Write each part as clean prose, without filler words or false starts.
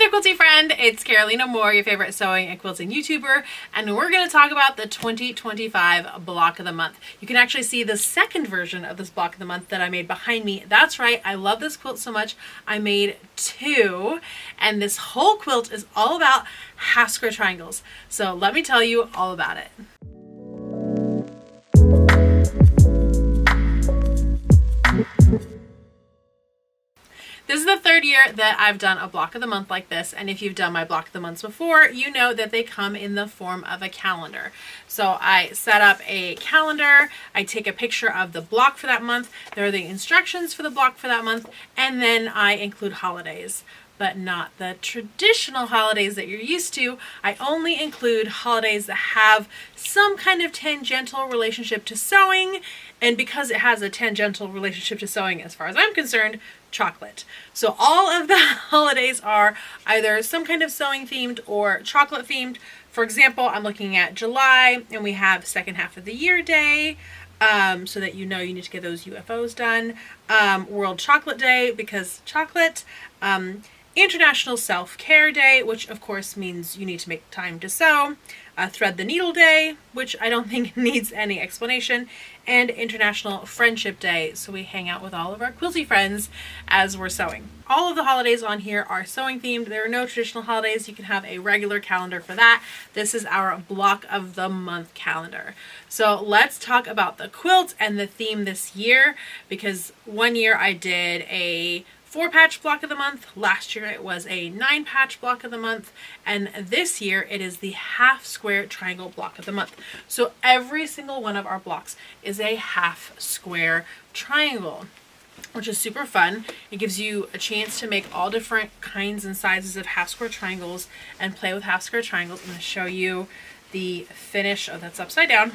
there, quilty friend. It's Carolina Moore, your favorite sewing and quilting YouTuber, and we're going to talk about the 2025 block of the month. You can actually see the second version of this block of the month that I made behind me. That's right, I love this quilt so much, I made two, and this whole quilt is all about half square triangles. So let me tell you all about it. This is the third year that I've done a block of the month like this, and if you've done my block of the months before, you know that they come in the form of a calendar. So I set up a calendar, I take a picture of the block for that month, there are the instructions for the block for that month, and then I include holidays. But not the traditional holidays that you're used to. I only include holidays that have some kind of tangential relationship to sewing, and because it has a tangential relationship to sewing as far as I'm concerned, chocolate. So all of the holidays are either some kind of sewing themed or chocolate themed. For example, I'm looking at July and we have second half of the year day, so that you know you need to get those UFOs done. World Chocolate Day because chocolate. International Self-Care Day, which of course means you need to make time to sew. Thread the Needle Day, which I don't think needs any explanation. And International Friendship Day, so we hang out with all of our quilty friends as we're sewing. All of the holidays on here are sewing themed. There are no traditional holidays. You can have a regular calendar for that. This is our block of the month calendar. So let's talk about the quilt and the theme this year, because one year I did a 4-patch block of the month. Last year it was a 9-patch block of the month, and this year it is the half square triangle block of the month. So every single one of our blocks is a half square triangle, which is super fun. It gives you a chance to make all different kinds and sizes of half square triangles and play with half square triangles. I'm going to show you the finish. Oh, that's upside down.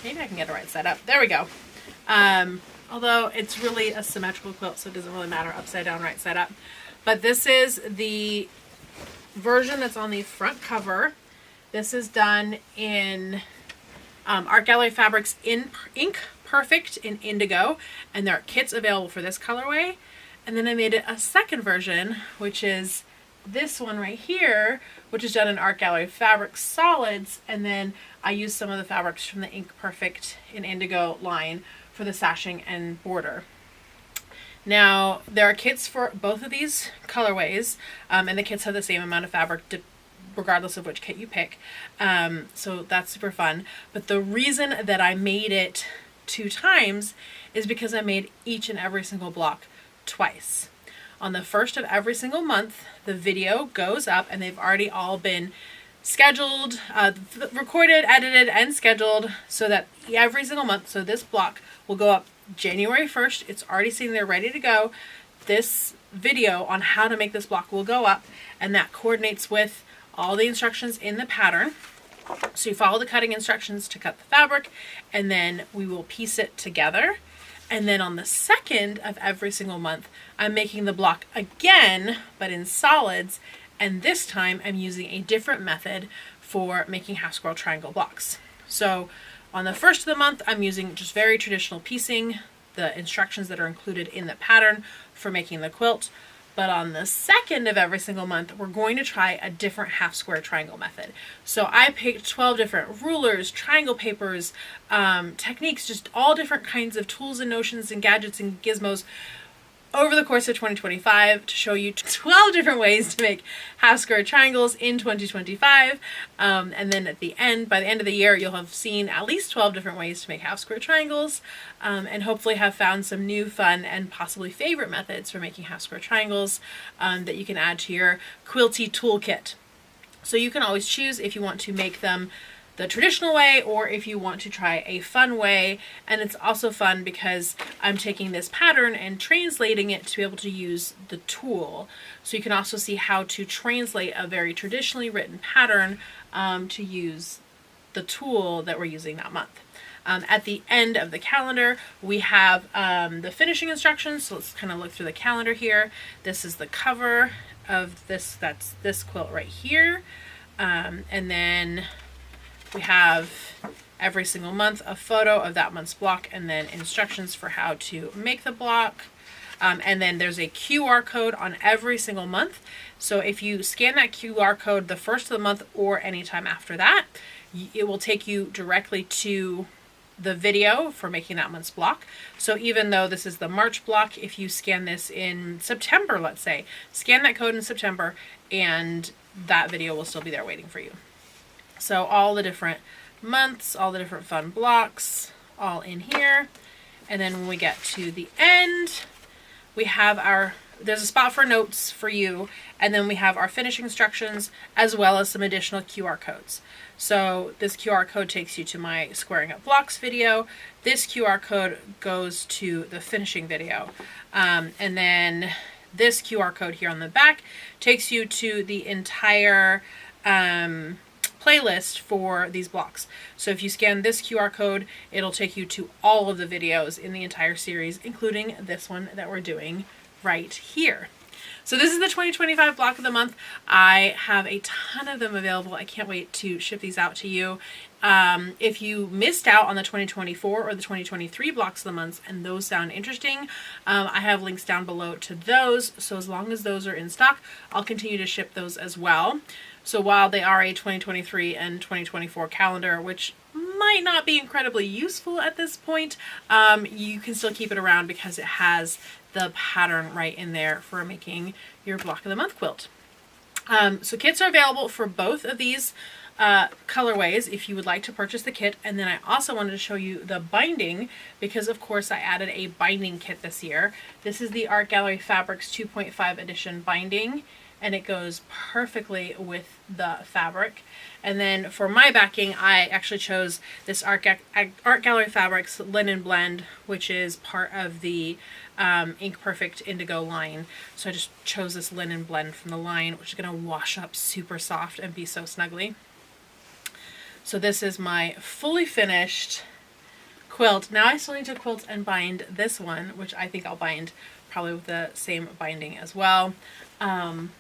Maybe I can get it right side up. There we go. Although it's really a symmetrical quilt, so it doesn't really matter upside down, right side up. But this is the version that's on the front cover. This is done in Art Gallery Fabrics in Ink Perfect in Indigo, and there are kits available for this colorway. And then I made it a second version, which is this one right here, which is done in Art Gallery Fabrics Solids, and then I used some of the fabrics from the Ink Perfect in Indigo line for the sashing and border. Now there are kits for both of these colorways, and the kits have the same amount of fabric regardless of which kit you pick, so that's super fun. But the reason that I made it 2 times is because I made each and every single block twice. On the first of every single month, the video goes up, and they've already all been scheduled, recorded, edited, and scheduled so that every single month, so this block will go up January 1st. It's already sitting there ready to go. This video on how to make this block will go up, and that coordinates with all the instructions in the pattern. So you follow the cutting instructions to cut the fabric, and then we will piece it together. And then on the second of every single month, I'm making the block again, but in solids. And this time I'm using a different method for making half square triangle blocks. So on the first of the month, I'm using just very traditional piecing, the instructions that are included in the pattern for making the quilt. But on the second of every single month, we're going to try a different half square triangle method. So I picked 12 different rulers, triangle papers, techniques, just all different kinds of tools and notions and gadgets and gizmos over the course of 2025 to show you 12 different ways to make half square triangles in 2025. And then at the end, by the end of the year, you'll have seen at least 12 different ways to make half square triangles, and hopefully have found some new fun and possibly favorite methods for making half square triangles that you can add to your quilty toolkit. So you can always choose if you want to make them the traditional way or if you want to try a fun way. And it's also fun because I'm taking this pattern and translating it to be able to use the tool. So you can also see how to translate a very traditionally written pattern to use the tool that we're using that month. At the end of the calendar, we have the finishing instructions. So let's kind of look through the calendar here. This is the cover of this, that's this quilt right here. And then we have every single month a photo of that month's block, and then instructions for how to make the block. And then there's a QR code on every single month. So if you scan that QR code the first of the month or anytime after that, it will take you directly to the video for making that month's block. So even though this is the March block, if you scan this in September, let's say, scan that code in September and that video will still be there waiting for you. So all the different months, all the different fun blocks, all in here. And then when we get to the end, we have there's a spot for notes for you, and then we have our finishing instructions as well as some additional QR codes. So this QR code takes you to my squaring up blocks video. This QR code goes to the finishing video. And then this QR code here on the back takes you to the entire playlist for these blocks. So if you scan this QR code, it'll take you to all of the videos in the entire series, including this one that we're doing right here. So this is the 2025 block of the month. I have a ton of them available. I can't wait to ship these out to you. If you missed out on the 2024 or the 2023 blocks of the month and those sound interesting, I have links down below to those. So as long as those are in stock, I'll continue to ship those as well. So while they are a 2023 and 2024 calendar, which might not be incredibly useful at this point, you can still keep it around because it has the pattern right in there for making your block of the month quilt. So kits are available for both of these colorways if you would like to purchase the kit. And then I also wanted to show you the binding because of course I added a binding kit this year. This is the Art Gallery Fabrics 2.5 edition binding, and it goes perfectly with the fabric. And then for my backing, I actually chose this Art Gallery Fabrics linen blend, which is part of the Ink Perfect Indigo line. So I just chose this linen blend from the line, which is going to wash up super soft and be so snuggly. So this is my fully finished quilt. Now I still need to quilt and bind this one, which I think I'll bind probably with the same binding as well. And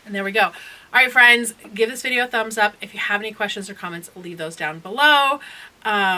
there we go. All right, friends, give this video a thumbs up. If you have any questions or comments, leave those down below.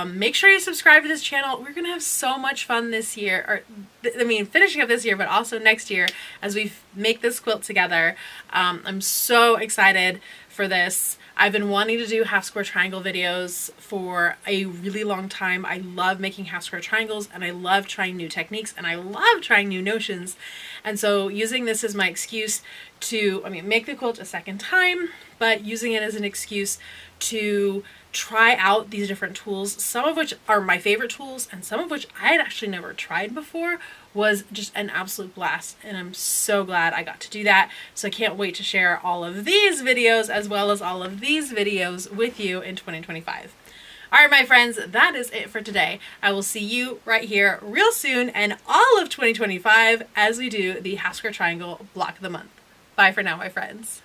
Make sure you subscribe to this channel. We're going to have so much fun this year, finishing up this year, but also next year as we make this quilt together. I'm so excited for this. I've been wanting to do half square triangle videos for a really long time. I love making half square triangles and I love trying new techniques and I love trying new notions. And so using this as my excuse to, make the quilt a second time, but using it as an excuse to try out these different tools, some of which are my favorite tools and some of which I had actually never tried before, was just an absolute blast. And I'm so glad I got to do that. So I can't wait to share all of these videos as well as all of these videos with you in 2025. All right, my friends, that is it for today. I will see you right here real soon and all of 2025 as we do the half square triangle block of the month. Bye for now, my friends.